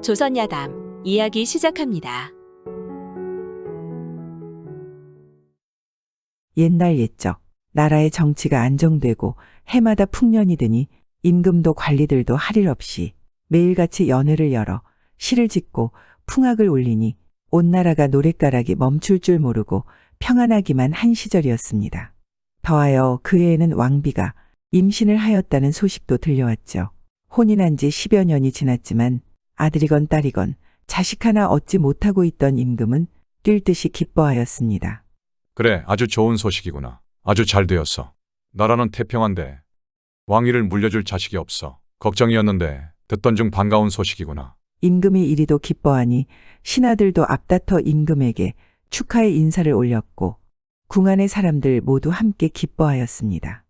조선야담 이야기 시작합니다. 옛날 옛적 나라의 정치가 안정되고 해마다 풍년이 드니 임금도 관리들도 할 일 없이 매일같이 연회를 열어 시를 짓고 풍악을 올리니 온 나라가 노랫가락이 멈출 줄 모르고 평안하기만 한 시절이었습니다. 더하여 그 해에는 왕비가 임신을 하였다는 소식도 들려왔죠. 혼인한 지 10여 년이 지났지만 아들이건 딸이건 자식 하나 얻지 못하고 있던 임금은 뛸 듯이 기뻐하였습니다. 그래, 아주 좋은 소식이구나. 아주 잘 되었어. 나라는 태평한데 왕위를 물려줄 자식이 없어. 걱정이었는데 듣던 중 반가운 소식이구나. 임금이 이리도 기뻐하니 신하들도 앞다퉈 임금에게 축하의 인사를 올렸고 궁 안의 사람들 모두 함께 기뻐하였습니다.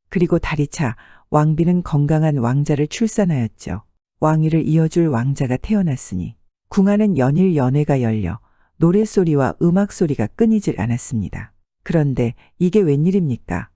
그리고 달이 차 왕비는 건강한 왕자를 출산하였죠. 왕위를 이어줄 왕자가 태어났으니 궁 안은 연일 연회가 열려 노랫소리와 음악소리가 끊이질 않았습니다. 그런데 이게 웬일입니까?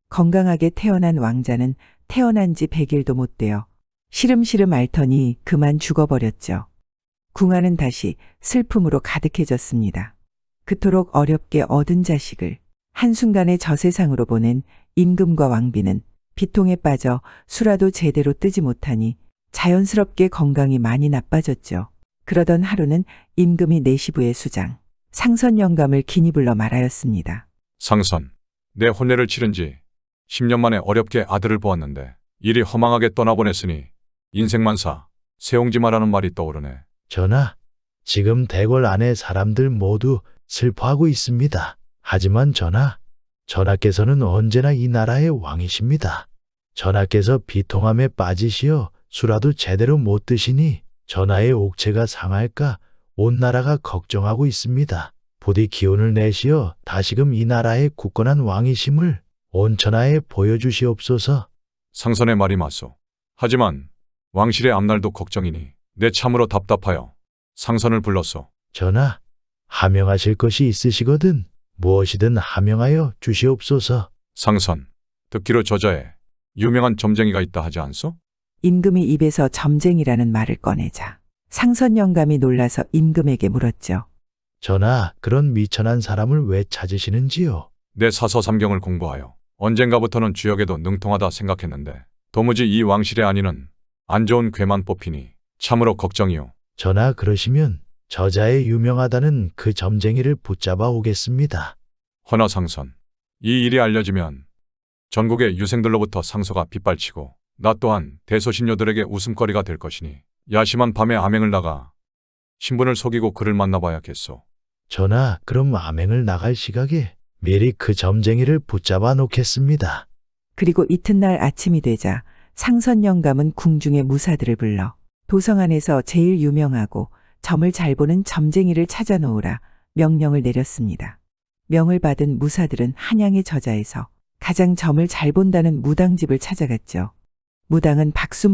건강하게 태어난 왕자는 태어난 지 100일도 못 되어 시름시름 앓더니 그만 죽어버렸죠. 궁 안은 다시 슬픔으로 가득해졌습니다. 그토록 어렵게 얻은 자식을 한순간에 저 세상으로 보낸 임금과 왕비는 비통에 빠져 수라도 제대로 뜨지 못하니 자연스럽게 건강이 많이 나빠졌죠. 그러던 하루는 임금이 내시부의 수장 상선 영감을 긴히 불러 말하였습니다. 상선, 내 혼례를 치른 지 10년 만에 어렵게 아들을 보았는데 이리 허망하게 떠나보냈으니 인생만사 세옹지마라는 말이 떠오르네. 전하, 지금 대궐 안에 사람들 모두 슬퍼하고 있습니다. 하지만 전하께서는 언제나 이 나라의 왕이십니다. 전하께서 비통함에 빠지시어 수라도 제대로 못 드시니 전하의 옥체가 상할까 온 나라가 걱정하고 있습니다. 부디 기운을 내시어 다시금 이 나라의 굳건한 왕이심을 온 천하에 보여주시옵소서. 상선의 말이 맞소. 하지만 왕실의 앞날도 걱정이니 내 참으로 답답하여 상선을 불렀소. 전하, 하명하실 것이 있으시거든 무엇이든 하명하여 주시옵소서. 상선, 듣기로 저자에 유명한 점쟁이가 있다 하지 않소? 임금이 입에서 점쟁이라는 말을 꺼내자 상선 영감이 놀라서 임금에게 물었죠. 전하, 그런 미천한 사람을 왜 찾으시는지요? 내 사서 삼경을 공부하여 언젠가부터는 주역에도 능통하다 생각했는데 도무지 이 왕실의 안위는 안 좋은 괴만 뽑히니 참으로 걱정이요. 전하, 그러시면 저자에 유명하다는 그 점쟁이를 붙잡아 오겠습니다. 허나 상선, 이 일이 알려지면 전국의 유생들로부터 상소가 빗발치고 나 또한 대소신녀들에게 웃음거리가 될 것이니 야심한 밤에 암행을 나가 신분을 속이고 그를 만나봐야겠소. 전하, 그럼 암행을 나갈 시각에 미리 그 점쟁이를 붙잡아 놓겠습니다. 그리고 이튿날 아침이 되자 상선 영감은 궁중의 무사들을 불러 도성 안에서 제일 유명하고 점을 잘 보는 점쟁이를 찾아 놓으라 명령을 내렸습니다. 명을 받은 무사들은 한양의 저자에서 가장 점을 잘 본다는 무당집을 찾아갔죠. 무당은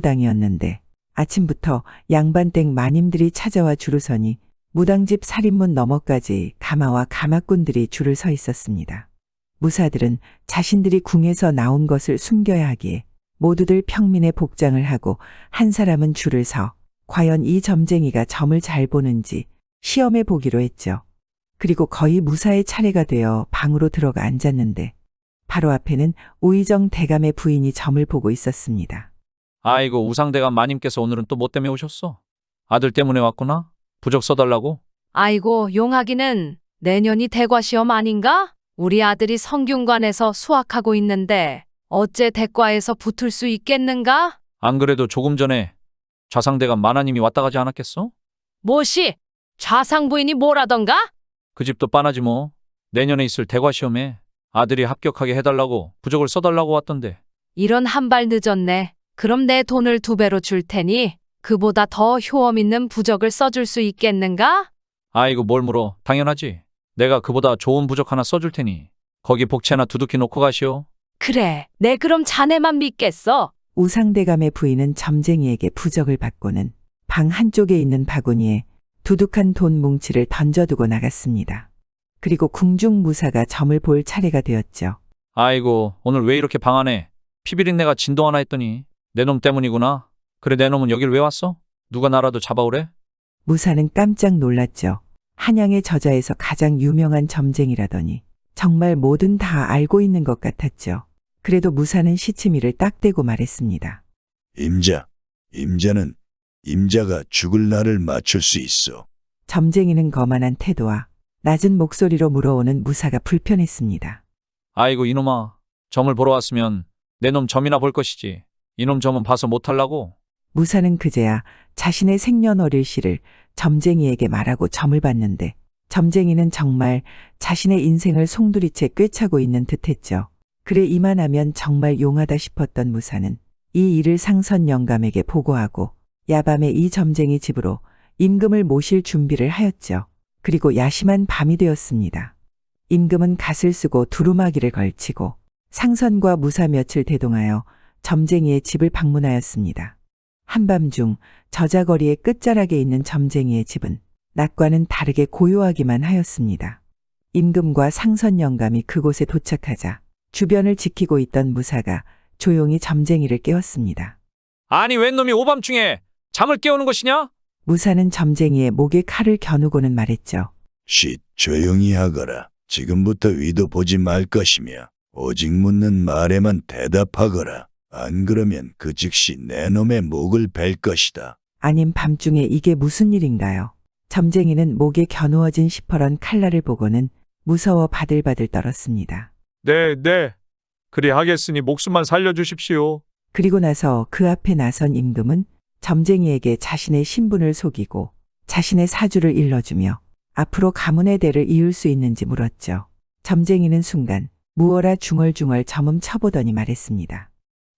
박수무당이었는데 아침부터 양반댁 마님들이 찾아와 줄을 서니 무당집 살인문 너머까지 가마와 가마꾼들이 줄을 서 있었습니다. 무사들은 자신들이 궁에서 나온 것을 숨겨야 하기에 모두들 평민의 복장을 하고 한 사람은 줄을 서 과연 이 점쟁이가 점을 잘 보는지 시험해 보기로 했죠. 그리고 거의 무사의 차례가 되어 방으로 들어가 앉았는데 바로 앞에는 우의정 대감의 부인이 점을 보고 있었습니다. 아이고, 우상대감 마님께서 오늘은 또 뭐 때문에 오셨어? 아들 때문에 왔구나? 부적 써달라고? 아이고, 용하기는 내년이 대과시험 아닌가? 우리 아들이 성균관에서 수학하고 있는데 어째 대과에서 붙을 수 있겠는가? 안 그래도 조금 전에 좌상대감 마나님이 왔다 가지 않았겠어? 뭐시? 좌상부인이 뭐라던가? 그 집도 빤하지 뭐. 내년에 있을 대과시험에 아들이 합격하게 해달라고 부적을 써달라고 왔던데. 이런 한 발 늦었네. 그럼 내 돈을 2배로 줄 테니 그보다 더 효험 있는 부적을 써줄 수 있겠는가? 아이고, 뭘 물어. 당연하지. 내가 그보다 좋은 부적 하나 써줄 테니 거기 복채나 두둑히 놓고 가시오. 그래, 내 그럼 자네만 믿겠어. 우상대감의 부인은 점쟁이에게 부적을 받고는 방 한쪽에 있는 바구니에 두둑한 돈 뭉치를 던져두고 나갔습니다. 그리고 궁중 무사가 점을 볼 차례가 되었죠. 아이고, 오늘 왜 이렇게 방 안에 피비린내가 진동하나 했더니 내 놈 때문이구나. 그래, 내 놈은 여길 왜 왔어? 누가 나라도 잡아오래? 무사는 깜짝 놀랐죠. 한양의 저자에서 가장 유명한 점쟁이라더니 정말 뭐든 다 알고 있는 것 같았죠. 그래도 무사는 시치미를 딱 대고 말했습니다. 임자는 임자가 죽을 날을 맞출 수 있어. 점쟁이는 거만한 태도와 낮은 목소리로 물어오는 무사가 불편했습니다. 아이고 이놈아, 점을 보러 왔으면 내 놈 점이나 볼 것이지. 이놈 점은 봐서 못하려고. 무사는 그제야 자신의 생년월일 시를 점쟁이에게 말하고 점을 봤는데 점쟁이는 정말 자신의 인생을 송두리째 꿰차고 있는 듯했죠. 그래 이만하면 정말 용하다 싶었던 무사는 이 일을 상선 영감에게 보고하고 야밤에 이 점쟁이 집으로 임금을 모실 준비를 하였죠. 그리고 야심한 밤이 되었습니다. 임금은 갓을 쓰고 두루마기를 걸치고 상선과 무사 며칠 대동하여 점쟁이의 집을 방문하였습니다. 한밤중 저자거리의 끝자락에 있는 점쟁이의 집은 낮과는 다르게 고요하기만 하였습니다. 임금과 상선 영감이 그곳에 도착하자 주변을 지키고 있던 무사가 조용히 점쟁이를 깨웠습니다. 아니 웬 놈이 오밤중에 잠을 깨우는 것이냐? 무사는 점쟁이의 목에 칼을 겨누고는 말했죠. 조용히 하거라. 지금부터 위도 보지 말 것이며 오직 묻는 말에만 대답하거라. 안 그러면 그 즉시 내 놈의 목을 벨 것이다. 아님 밤중에 이게 무슨 일인가요? 점쟁이는 목에 겨누어진 시퍼런 칼날을 보고는 무서워 바들바들 떨었습니다. 네. 그리 하겠으니 목숨만 살려주십시오. 그리고 나서 그 앞에 나선 임금은 점쟁이에게 자신의 신분을 속이고 자신의 사주를 일러주며 앞으로 가문의 대를 이을 수 있는지 물었죠. 점쟁이는 순간 무어라 중얼중얼 점음 쳐보더니 말했습니다.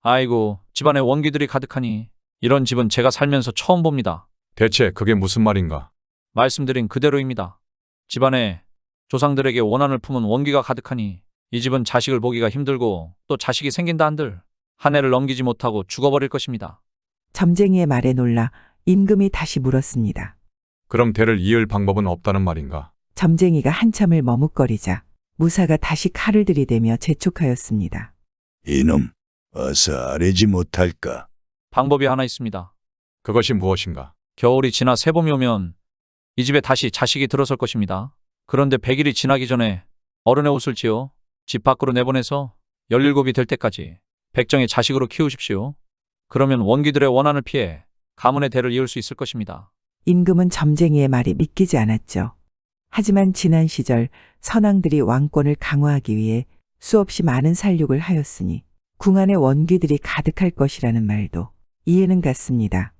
아이고, 집안에 원기들이 가득하니 이런 집은 제가 살면서 처음 봅니다. 대체 그게 무슨 말인가? 말씀드린 그대로입니다. 집안에 조상들에게 원한을 품은 원기가 가득하니 이 집은 자식을 보기가 힘들고 또 자식이 생긴다 한들 한 해를 넘기지 못하고 죽어버릴 것입니다. 점쟁이의 말에 놀라 임금이 다시 물었습니다. 그럼 대를 이을 방법은 없다는 말인가? 점쟁이가 한참을 머뭇거리자 무사가 다시 칼을 들이대며 재촉하였습니다. 이놈, 어서 아뢰지 못할까? 방법이 하나 있습니다. 그것이 무엇인가? 겨울이 지나 새봄이 오면 이 집에 다시 자식이 들어설 것입니다. 그런데 100일이 지나기 전에 어른의 옷을 지어 집 밖으로 내보내서 17이 될 때까지 백정의 자식으로 키우십시오. 그러면 원기들의 원한을 피해 가문의 대를 이을 수 있을 것입니다. 임금은 점쟁이의 말이 믿기지 않았죠. 하지만 지난 시절 선왕들이 왕권을 강화하기 위해 수없이 많은 살육을 하였으니 궁 안에 원귀들이 가득할 것이라는 말도 이해는 갔습니다.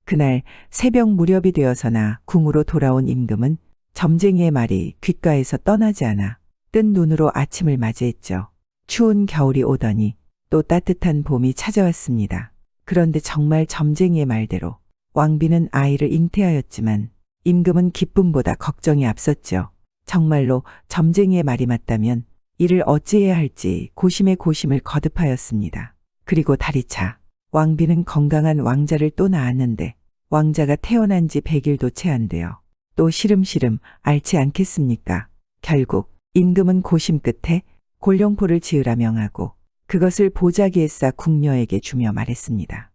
그날 새벽 무렵이 되어서나 궁으로 돌아온 임금은 점쟁이의 말이 귓가에서 떠나지 않아 뜬 눈으로 아침을 맞이했죠. 추운 겨울이 오더니 또 따뜻한 봄이 찾아왔습니다. 그런데 정말 점쟁이의 말대로 왕비는 아이를 잉태하였지만 임금은 기쁨보다 걱정이 앞섰죠. 정말로 점쟁이의 말이 맞다면 이를 어찌해야 할지 고심에 고심을 거듭하였습니다. 그리고 달이 차 왕비는 건강한 왕자를 또 낳았는데 왕자가 태어난 지 100일도 채 안 되어 또 시름시름 앓지 않겠습니까? 결국 임금은 고심 끝에 골룡포를 지으라 명하고 그것을 보자기에 싸 궁녀에게 주며 말했습니다.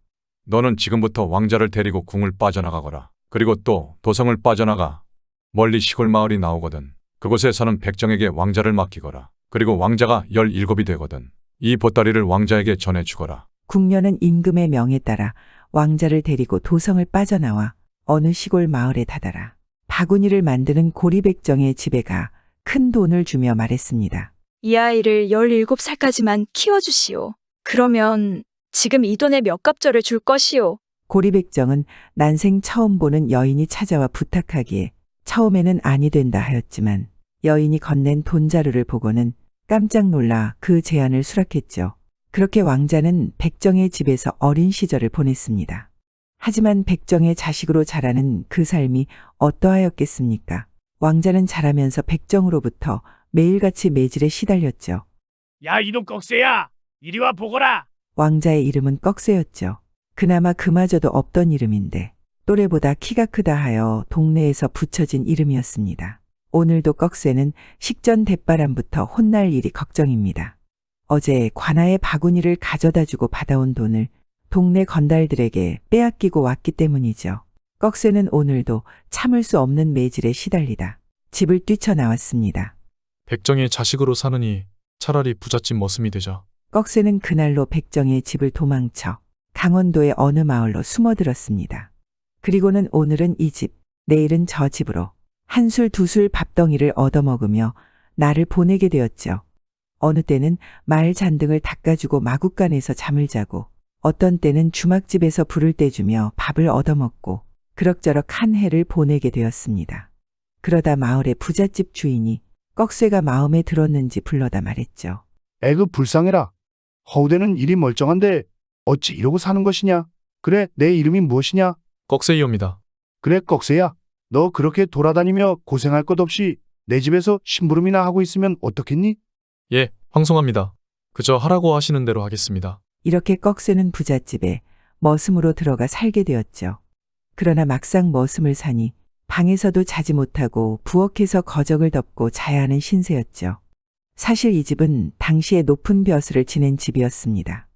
너는 지금부터 왕자를 데리고 궁을 빠져나가거라. 그리고 또 도성을 빠져나가 멀리 시골 마을이 나오거든. 그곳에 사는 백정에게 왕자를 맡기거라. 그리고 왕자가 17이 되거든. 이 보따리를 왕자에게 전해주거라. 궁녀는 임금의 명에 따라 왕자를 데리고 도성을 빠져나와 어느 시골 마을에 다다라 바구니를 만드는 고리백정의 집에 가 큰 돈을 주며 말했습니다. 이 아이를 17살까지만 키워주시오. 그러면 지금 이 돈의 몇 갑절을 줄 것이오. 고리백정은 난생 처음 보는 여인이 찾아와 부탁하기에 처음에는 아니 된다 하였지만 여인이 건넨 돈자루를 보고는 깜짝 놀라 그 제안을 수락했죠. 그렇게 왕자는 백정의 집에서 어린 시절을 보냈습니다. 하지만 백정의 자식으로 자라는 그 삶이 어떠하였겠습니까? 왕자는 자라면서 백정으로부터 매일같이 매질에 시달렸죠. 야, 이놈 꺽쇠야! 이리 와 보거라! 왕자의 이름은 꺽쇠였죠. 그나마 그마저도 없던 이름인데 또래보다 키가 크다 하여 동네에서 붙여진 이름이었습니다. 오늘도 꺽쇠는 식전 대바람부터 혼날 일이 걱정입니다. 어제 관아의 바구니를 가져다주고 받아온 돈을 동네 건달들에게 빼앗기고 왔기 때문이죠. 꺽쇠는 오늘도 참을 수 없는 매질에 시달리다 집을 뛰쳐나왔습니다. 백정의 자식으로 사느니 차라리 부잣집 머슴이 되자. 꺽쇠는 그날로 백정의 집을 도망쳐 강원도의 어느 마을로 숨어들었습니다. 그리고는 오늘은 이 집, 내일은 저 집으로 한술 두술 밥덩이를 얻어먹으며 나를 보내게 되었죠. 어느 때는 마을 잔등을 닦아주고 마구간에서 잠을 자고 어떤 때는 주막집에서 불을 떼주며 밥을 얻어먹고 그럭저럭 한 해를 보내게 되었습니다. 그러다 마을의 부잣집 주인이 꺽쇠가 마음에 들었는지 불러다 말했죠. 애그 불쌍해라. 허우대는 일이 멀쩡한데 어찌 이러고 사는 것이냐? 그래, 내 이름이 무엇이냐? 꺽쇠이옵니다. 그래, 꺽쇠야. 너 그렇게 돌아다니며 고생할 것 없이 내 집에서 심부름이나 하고 있으면 어떻겠니? 예, 황송합니다. 그저 하라고 하시는 대로 하겠습니다. 이렇게 꺽쇠는 부잣집에 머슴으로 들어가 살게 되었죠. 그러나 막상 머슴을 사니 방에서도 자지 못하고 부엌에서 거적을 덮고 자야 하는 신세였죠. 사실 이 집은 당시에 높은 벼슬을 지낸 집이었습니다.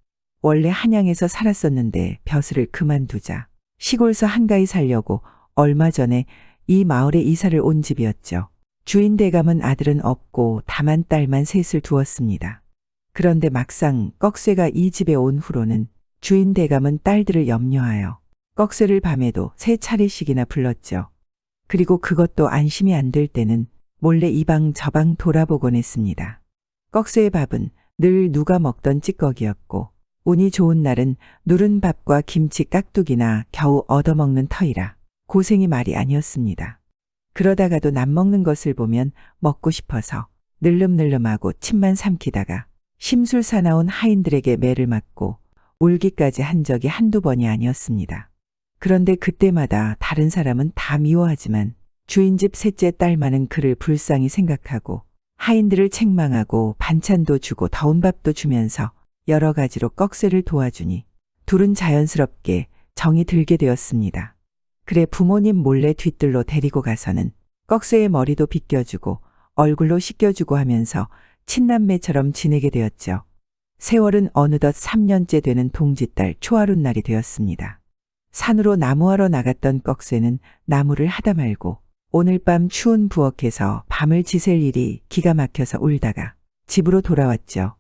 원래 한양에서 살았었는데 벼슬을 그만두자 시골서 한가히 살려고 얼마 전에 이 마을에 이사를 온 집이었죠. 주인 대감은 아들은 없고 다만 딸만 셋을 두었습니다. 그런데 막상 꺽쇠가 이 집에 온 후로는 주인 대감은 딸들을 염려하여 꺽쇠를 밤에도 3차례씩이나 불렀죠. 그리고 그것도 안심이 안 될 때는 몰래 이 방 저 방 돌아보곤 했습니다. 꺽쇠의 밥은 늘 누가 먹던 찌꺼기였고 운이 좋은 날은 누른 밥과 김치 깍두기나 겨우 얻어먹는 터이라 고생이 말이 아니었습니다. 그러다가도 남 먹는 것을 보면 먹고 싶어서 늘름늘름하고 침만 삼키다가 심술 사나운 하인들에게 매를 맞고 울기까지 한 적이 한두 번이 아니었습니다. 그런데 그때마다 다른 사람은 다 미워하지만 주인집 셋째 딸만은 그를 불쌍히 생각하고 하인들을 책망하고 반찬도 주고 더운 밥도 주면서 여러 가지로 꺽쇠를 도와주니 둘은 자연스럽게 정이 들게 되었습니다. 그래 부모님 몰래 뒤뜰로 데리고 가서는 꺽쇠의 머리도 빗겨주고 얼굴로 씻겨주고 하면서 친남매처럼 지내게 되었죠. 세월은 어느덧 3년째 되는 동짓달 초하룻날이 되었습니다. 산으로 나무하러 나갔던 꺽쇠는 나무를 하다 말고 오늘 밤 추운 부엌에서 밤을 지샐 일이 기가 막혀서 울다가 집으로 돌아왔죠.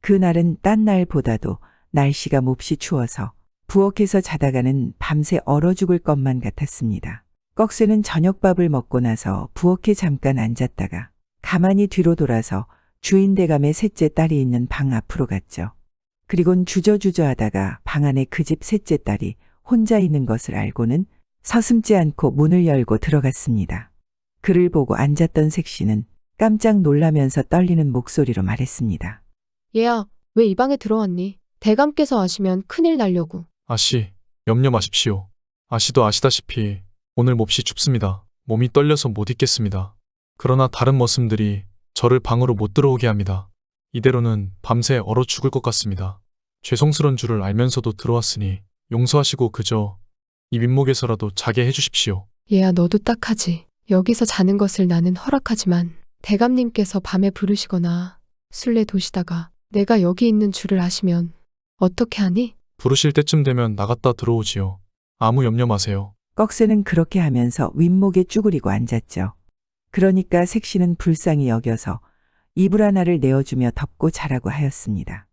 그날은 딴 날보다도 날씨가 몹시 추워서 부엌에서 자다가는 밤새 얼어 죽을 것만 같았습니다. 꺽쇠는 저녁밥을 먹고 나서 부엌에 잠깐 앉았다가 가만히 뒤로 돌아서 주인 대감의 셋째 딸이 있는 방 앞으로 갔죠. 그리곤 주저주저 하다가 방 안에 그 집 셋째 딸이 혼자 있는 것을 알고는 서슴지 않고 문을 열고 들어갔습니다. 그를 보고 앉았던 색시는 깜짝 놀라면서 떨리는 목소리로 말했습니다. 얘야, 왜 이 방에 들어왔니? 대감께서 아시면 큰일 날려고. 아씨, 염려 마십시오. 아씨도 아시다시피 오늘 몹시 춥습니다. 몸이 떨려서 못 있겠습니다. 그러나 다른 머슴들이 저를 방으로 못 들어오게 합니다. 이대로는 밤새 얼어 죽을 것 같습니다. 죄송스런 줄을 알면서도 들어왔으니 용서하시고 그저 이 민목에서라도 자게 해주십시오. 얘야, 너도 딱하지. 여기서 자는 것을 나는 허락하지만 대감님께서 밤에 부르시거나 술래 도시다가 내가 여기 있는 줄을 아시면 어떻게 하니? 부르실 때쯤 되면 나갔다 들어오지요. 아무 염려 마세요. 꺽쇠는 그렇게 하면서 윗목에 쭈그리고 앉았죠. 그러니까 색시는 불쌍히 여겨서 이불 하나를 내어주며 덮고 자라고 하였습니다.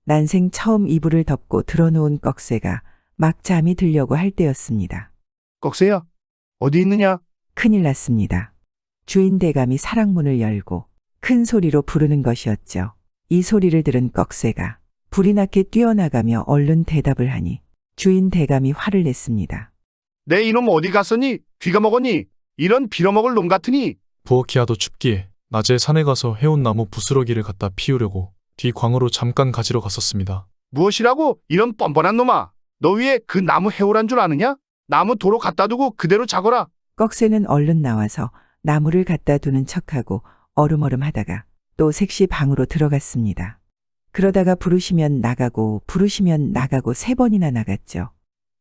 난생 처음 이불을 덮고 들어놓은 꺽쇠가 막 잠이 들려고 할 때였습니다. 꺽쇠야, 어디 있느냐? 큰일 났습니다. 주인 대감이 사랑문을 열고 큰 소리로 부르는 것이었죠. 이 소리를 들은 꺽쇠가 불이 나게 뛰어나가며 얼른 대답을 하니 주인 대감이 화를 냈습니다. 내 이놈 어디 갔었니? 귀가 먹었니? 이런 빌어먹을 놈 같으니. 부엌이야도 춥기에 낮에 산에 가서 해온 나무 부스러기를 갖다 피우려고 뒤 광으로 잠깐 가지러 갔었습니다. 무엇이라고? 이런 뻔뻔한 놈아. 너 위에 그 나무 해오란 줄 아느냐? 나무 도로 갖다 두고 그대로 자거라. 꺽쇠는 얼른 나와서 나무를 갖다 두는 척하고 얼음얼음 하다가 또 색시 방으로 들어갔습니다. 그러다가 부르시면 나가고 부르시면 나가고 3번이나 나갔죠.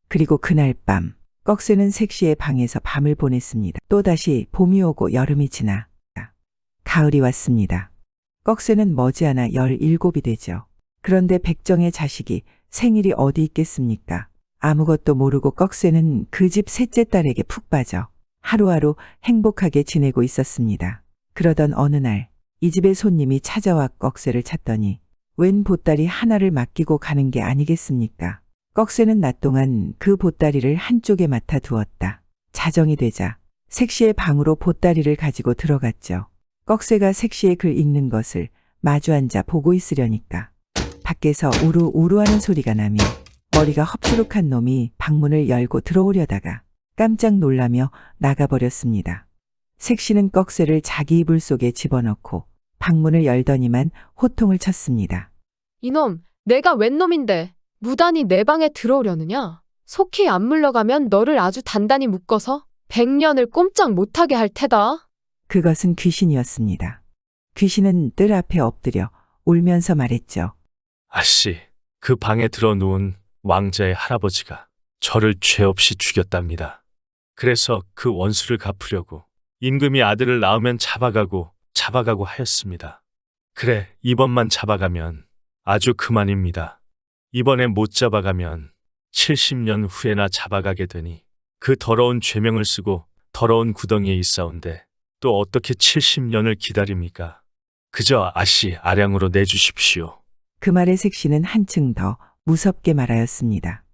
그리고 그날 밤 꺽쇠는 색시의 방에서 밤을 보냈습니다. 또다시 봄이 오고 여름이 지나 가을이 왔습니다. 꺽쇠는 머지않아 17이 되죠. 그런데 백정의 자식이 생일이 어디 있겠습니까? 아무것도 모르고 꺽쇠는 그 집 셋째 딸에게 푹 빠져 하루하루 행복하게 지내고 있었습니다. 그러던 어느 날 이 집에 손님이 찾아와 꺽쇠를 찾더니 웬 보따리 하나를 맡기고 가는 게 아니겠습니까? 꺽쇠는 낮 동안 그 보따리를 한쪽에 맡아 두었다. 자정이 되자 색시의 방으로 보따리를 가지고 들어갔죠. 꺽쇠가 색시의 글 읽는 것을 마주 앉아 보고 있으려니까 밖에서 우루우루하는 소리가 나며 머리가 헙수룩한 놈이 방문을 열고 들어오려다가 깜짝 놀라며 나가버렸습니다. 색시는 꺽쇠를 자기 이불 속에 집어넣고 방문을 열더니만 호통을 쳤습니다. 이놈, 내가 웬 놈인데 무단히 내 방에 들어오려느냐? 속히 안 물러가면 너를 아주 단단히 묶어서 100년을 꼼짝 못하게 할 테다. 그것은 귀신이었습니다. 귀신은 뜰 앞에 엎드려 울면서 말했죠. 아씨, 그 방에 들어누운 왕자의 할아버지가 저를 죄 없이 죽였답니다. 그래서 그 원수를 갚으려고 임금이 아들을 낳으면 잡아가고 하였습니다. 그래, 이번만 잡아가면 아주 그만입니다. 이번에 못 잡아가면 70년 후에나 잡아가게 되니 그 더러운 죄명을 쓰고 더러운 구덩이에 있사온데 또 어떻게 70년을 기다립니까? 그저 아씨 아량으로 내주십시오. 그 말에 색시는 한층 더 무섭게 말하였습니다.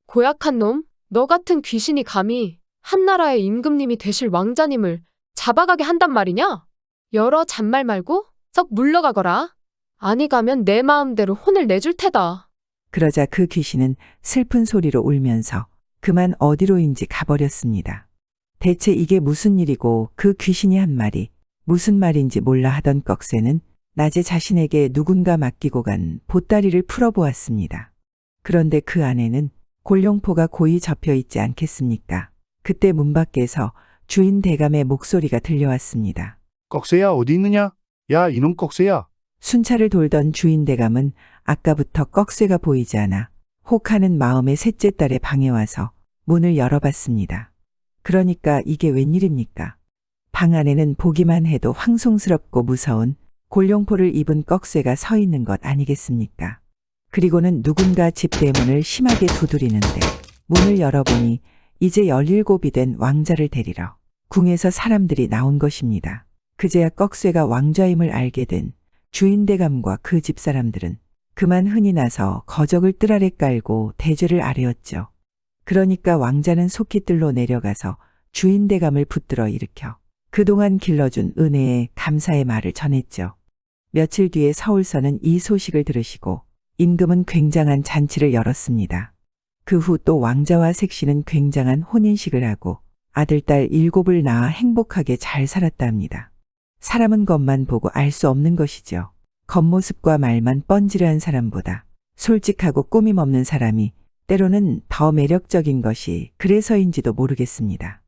고약한 놈, 너 같은 귀신이 감히 한나라의 임금님이 되실 왕자님을 잡아가게 한단 말이냐? 여러 잔말 말고 썩 물러가거라. 아니 가면 내 마음대로 혼을 내줄 테다. 그러자 그 귀신은 슬픈 소리로 울면서 그만 어디로인지 가버렸습니다. 대체 이게 무슨 일이고 그 귀신이 한 말이 무슨 말인지 몰라 하던 꺽쇠는 낮에 자신에게 누군가 맡기고 간 보따리를 풀어보았습니다. 그런데 그 안에는 골룡포가 고이 접혀 있지 않겠습니까? 그때 문 밖에서 주인 대감의 목소리가 들려왔습니다. 꺽쇠야 어디 있느냐? 야 이놈 꺽쇠야. 순찰을 돌던 주인 대감은 아까부터 꺽쇠가 보이지 않아 혹하는 마음에 셋째 딸의 방에 와서 문을 열어봤습니다. 그러니까 이게 웬일입니까? 방 안에는 보기만 해도 황송스럽고 무서운 골룡포를 입은 꺽쇠가 서 있는 것 아니겠습니까? 그리고는 누군가 집 대문을 심하게 두드리는데 문을 열어보니 이제 17이 된 왕자를 데리러 궁에서 사람들이 나온 것입니다. 그제야 꺽쇠가 왕좌임을 알게 된 주인대감과 그 집사람들은 그만 흥이 나서 거적을 뜰 아래 깔고 대죄를 아뢰었죠. 그러니까 왕자는 속히 뜰로 내려가서 주인대감을 붙들어 일으켜 그동안 길러준 은혜에 감사의 말을 전했죠. 며칠 뒤에 서울서는 이 소식을 들으시고 임금은 굉장한 잔치를 열었습니다. 그 후 또 왕자와 색시는 굉장한 혼인식을 하고 아들, 딸 7을 낳아 행복하게 잘 살았다 합니다. 사람은 겉만 보고 알 수 없는 것이죠. 겉모습과 말만 뻔질한 사람보다 솔직하고 꾸밈 없는 사람이 때로는 더 매력적인 것이 그래서인지도 모르겠습니다.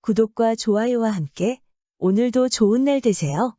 구독과 좋아요와 함께 오늘도 좋은 날 되세요.